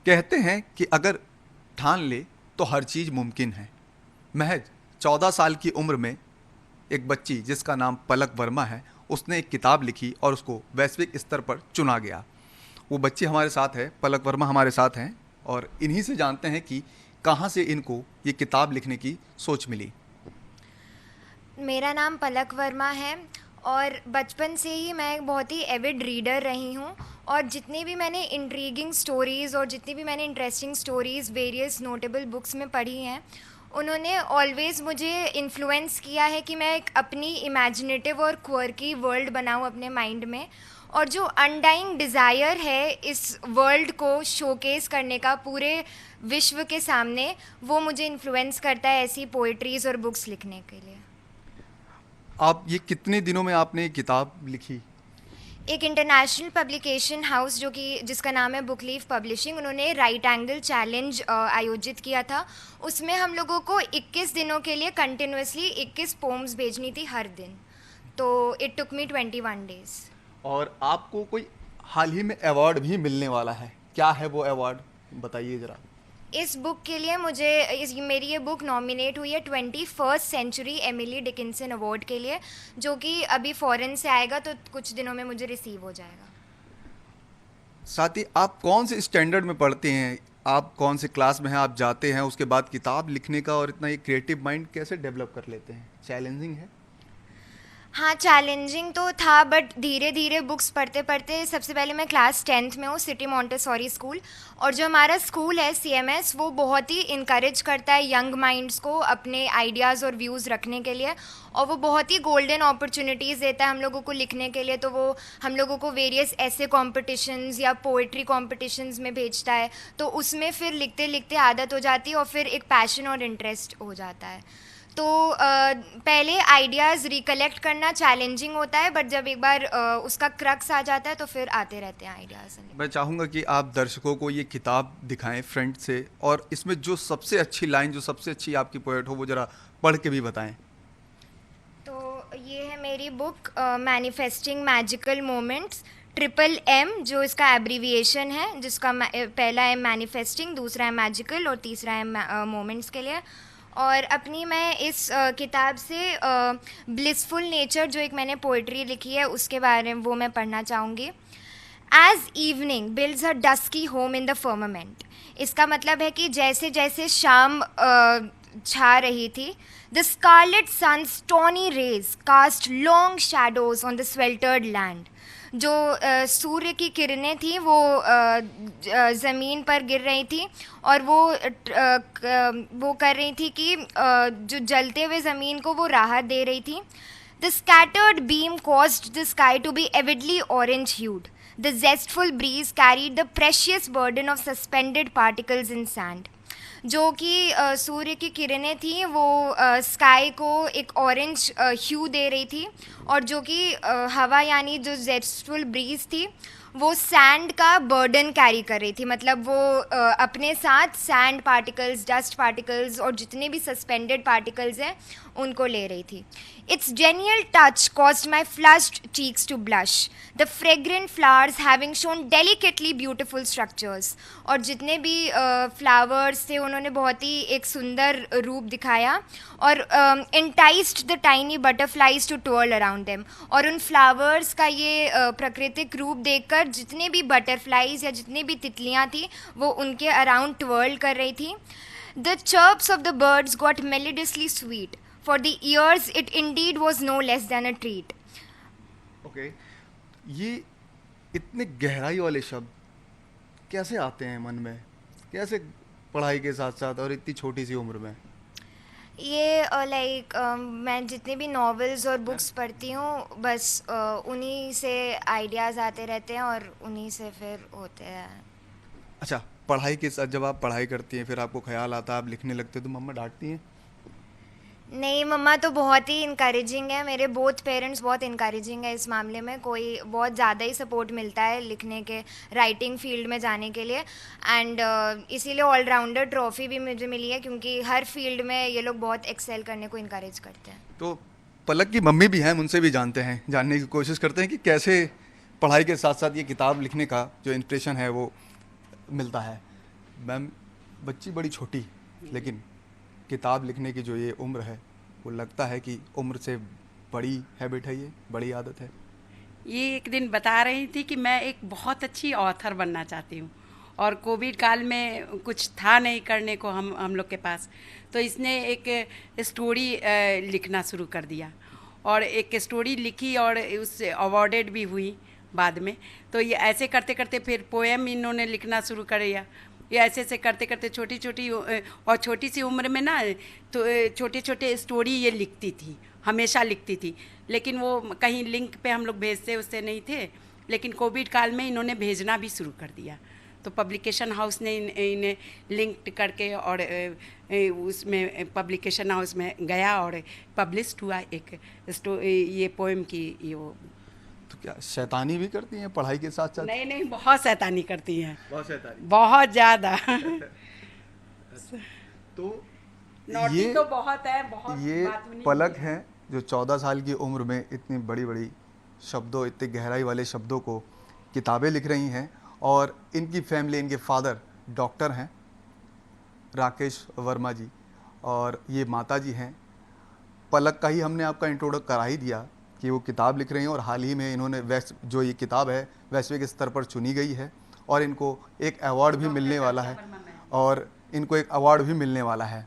कहते हैं कि अगर ठान ले तो हर चीज़ मुमकिन है। महज 14 साल की उम्र में एक बच्ची जिसका नाम पलक वर्मा है, उसने एक किताब लिखी और उसको वैश्विक स्तर पर चुना गया। वो बच्ची हमारे साथ है, पलक वर्मा हमारे साथ हैं, और इन्हीं से जानते हैं कि कहाँ से इनको ये किताब लिखने की सोच मिली। मेरा नाम पलक वर्मा है और बचपन से ही मैं एक बहुत ही एविड रीडर रही हूँ। और जितनी भी मैंने इंट्रीगिंग स्टोरीज़ और जितनी भी मैंने interesting stories various notable books में पढ़ी हैं, उन्होंने ऑलवेज़ मुझे इन्फ्लुएंस किया है कि मैं एक अपनी इमेजिनेटिव और क्वर्की वर्ल्ड बनाऊँ अपने माइंड में। और जो अनडाइंग डिज़ायर है इस वर्ल्ड को शोकेस करने का पूरे विश्व के सामने, वो मुझे इन्फ्लुएंस करता है ऐसी पोइट्रीज़ और बुक्स लिखने के लिए। आप ये कितने दिनों में आपने ये किताब लिखी? एक इंटरनेशनल पब्लिकेशन हाउस जो कि जिसका नाम है बुक लीफ पब्लिशिंग, उन्होंने राइट एंगल चैलेंज आयोजित किया था। उसमें हम लोगों को 21 दिनों के लिए कंटिन्यूसली 21 पोम्स भेजनी थी हर दिन। तो इट टुक मी 21 डेज। और आपको कोई हाल ही में अवार्ड भी मिलने वाला है, क्या है वो अवार्ड, बताइए ज़रा। इस बुक के लिए मेरी ये बुक नॉमिनेट हुई है 21st century Emily Dickinson award के लिए, जो कि अभी फॉरेन से आएगा, तो कुछ दिनों में मुझे रिसीव हो जाएगा। साथ ही आप कौन से स्टैंडर्ड में पढ़ते हैं, आप कौन से क्लास में हैं, आप जाते हैं, उसके बाद किताब लिखने का और इतना ये क्रिएटिव माइंड कैसे डेवलप कर लेते हैं? चैलेंजिंग है? हाँ, चैलेंजिंग तो था, बट धीरे धीरे बुक्स पढ़ते पढ़ते, सबसे पहले मैं क्लास 10th में हूँ, सिटी मॉन्टेसोरी स्कूल। और जो हमारा स्कूल है CMS, वो बहुत ही इनकरेज करता है यंग माइंड्स को अपने आइडियाज़ और व्यूज़ रखने के लिए। और वो बहुत ही गोल्डन अपॉर्चुनिटीज़ देता है हम लोगों को लिखने के लिए। तो वो हम लोगों को वेरियस ऐसे कॉम्पिटिशन्स या पोइट्री कॉम्पिटिशन्स में भेजता है, तो उसमें फिर लिखते लिखते आदत हो जाती है और फिर एक पैशन और इंटरेस्ट हो जाता है। तो पहले आइडियाज़ रिकलेक्ट करना चैलेंजिंग होता है, बट जब एक बार उसका क्रक्स आ जाता है तो फिर आते रहते हैं आइडियाज़। मैं चाहूँगा कि आप दर्शकों को ये किताब दिखाएं फ्रंट से, और इसमें जो सबसे अच्छी लाइन, जो सबसे अच्छी आपकी पोएट हो, वो ज़रा पढ़ के भी बताएं। तो ये है मेरी book manifesting magical moments, MMM, जो इसका एब्रीविएशन है, जिसका पहला है मैनिफेस्टिंग, दूसरा है मैजिकल और तीसरा है मोमेंट्स के लिए। और अपनी मैं इस किताब से ब्लिसफुल नेचर, जो एक मैंने पोइट्री लिखी है, उसके बारे में वो मैं पढ़ना चाहूँगी। As evening builds a dusky home in the firmament. इसका मतलब है कि जैसे जैसे शाम छा रही थी, the scarlet sun's tawny rays cast long shadows on the sweltered land. जो सूर्य की किरणें थी वो ज़मीन पर गिर रही थी, और वो कर रही थी कि जो जलते हुए ज़मीन को वो राहत दे रही थी। The scattered beam caused the sky to be avidly orange hued. The zestful breeze carried the precious burden of suspended particles in sand. जो कि सूर्य की किरणें थी वो स्काई को एक ऑरेंज ह्यू दे रही थी, और जो कि हवा यानी जो जेस्टफुल ब्रीज थी वो सैंड का बर्डन कैरी कर रही थी। मतलब वो अपने साथ सैंड पार्टिकल्स, डस्ट पार्टिकल्स और जितने भी सस्पेंडेड पार्टिकल्स हैं उनको ले रही थी। It's genial touch caused my flushed cheeks to blush, the fragrant flowers having shown delicately beautiful structures. और जितने भी फ्लावर्स थे उन्होंने बहुत ही एक सुंदर रूप दिखाया, और enticed the tiny butterflies to twirl around them. और उन फ्लावर्स का ये प्राकृतिक रूप देखकर जितने भी बटरफ्लाइज या जितनी भी तितलियाँ थी वो उनके अराउंड ट्विर्ल कर रही थी। The chirps of the birds got melodiously sweet, for the ears it indeed was no less than a treat. Okay, ये इतने गहराई वाले शब्द कैसे आते हैं मन में, कैसे पढ़ाई के साथ साथ और इतनी छोटी सी उम्र में? ये लाइक मैं जितने भी नॉवेल्स और बुक्स पढ़ती हूँ, बस उन्हीं से आइडियाज़ आते रहते हैं और उन्हीं से फिर होते हैं। अच्छा, पढ़ाई के साथ जब आप पढ़ाई करती हैं फिर आपको ख्याल आता है, आप लिखने लगते हो, तो मम्मा डांटती हैं? नहीं, मम्मा तो बहुत ही इनकरेजिंग है, मेरे बोथ पेरेंट्स बहुत इनकरेजिंग है इस मामले में। कोई बहुत ज़्यादा ही सपोर्ट मिलता है लिखने के, राइटिंग फील्ड में जाने के लिए। एंड इसीलिए ऑलराउंडर ट्रॉफ़ी भी मुझे मिली है, क्योंकि हर फील्ड में ये लोग बहुत एक्सेल करने को इनकरेज करते हैं। तो पलक की मम्मी भी हैं, उनसे भी जानते हैं, जानने की कोशिश करते हैं कि कैसे पढ़ाई के साथ साथ ये किताब लिखने का जो इंस्पिरेशन है वो मिलता है। मैम, बच्ची बड़ी छोटी, लेकिन किताब लिखने की जो ये उम्र है, वो लगता है कि उम्र से बड़ी हैबिट है, ये बड़ी आदत है। ये एक दिन बता रही थी कि मैं एक बहुत अच्छी ऑथर बनना चाहती हूँ, और कोविड काल में कुछ था नहीं करने को हम लोग के पास, तो इसने एक स्टोरी लिखना शुरू कर दिया, और एक स्टोरी लिखी और उससे अवॉर्डेड भी हुई बाद में। तो ये ऐसे करते करते फिर पोएम इन्होंने लिखना शुरू कर दिया। ये ऐसे ऐसे करते करते छोटी छोटी और छोटी सी उम्र में ना, तो छोटे छोटे स्टोरी ये लिखती थी, हमेशा लिखती थी, लेकिन वो कहीं लिंक पे हम लोग भेजते उससे नहीं थे, लेकिन कोविड काल में इन्होंने भेजना भी शुरू कर दिया। तो पब्लिकेशन हाउस ने इन्हें लिंक करके और उसमें पब्लिकेशन हाउस में गया और पब्लिश्ड हुआ एक ये पोएम की ये वो। तो क्या शैतानी भी करती हैं पढ़ाई के साथ साथ? नहीं नहीं, बहुत शैतानी करती हैं, बहुत शैतानी। बहुत ज़्यादा। तो नौटी तो बहुत है, बहुत ये बात नहीं पलक है। हैं जो 14 साल की उम्र में इतनी बड़ी बड़ी शब्दों, इतनी गहराई वाले शब्दों को किताबें लिख रही हैं। और इनकी फैमिली, इनके फादर डॉक्टर हैं, राकेश वर्मा जी, और ये माता जी हैं। पलक का ही हमने आपका इंट्रोडक्ट करा ही दिया कि वो किताब लिख रही हैं, और हाल ही में इन्होंने जो ये किताब है वैश्विक स्तर पर चुनी गई है, और इनको एक अवार्ड भी मिलने वाला है, और इनको एक अवार्ड भी मिलने वाला है।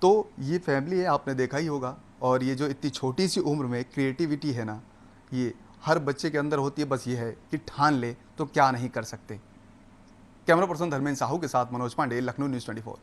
तो ये फैमिली है, आपने देखा ही होगा। और ये जो इतनी छोटी सी उम्र में क्रिएटिविटी है ना, ये हर बच्चे के अंदर होती है। बस ये है कि ठान ले तो क्या नहीं कर सकते। कैमरा पर्सन धर्मेंद्र साहू के साथ मनोज पांडे, लखनऊ न्यूज़ 24।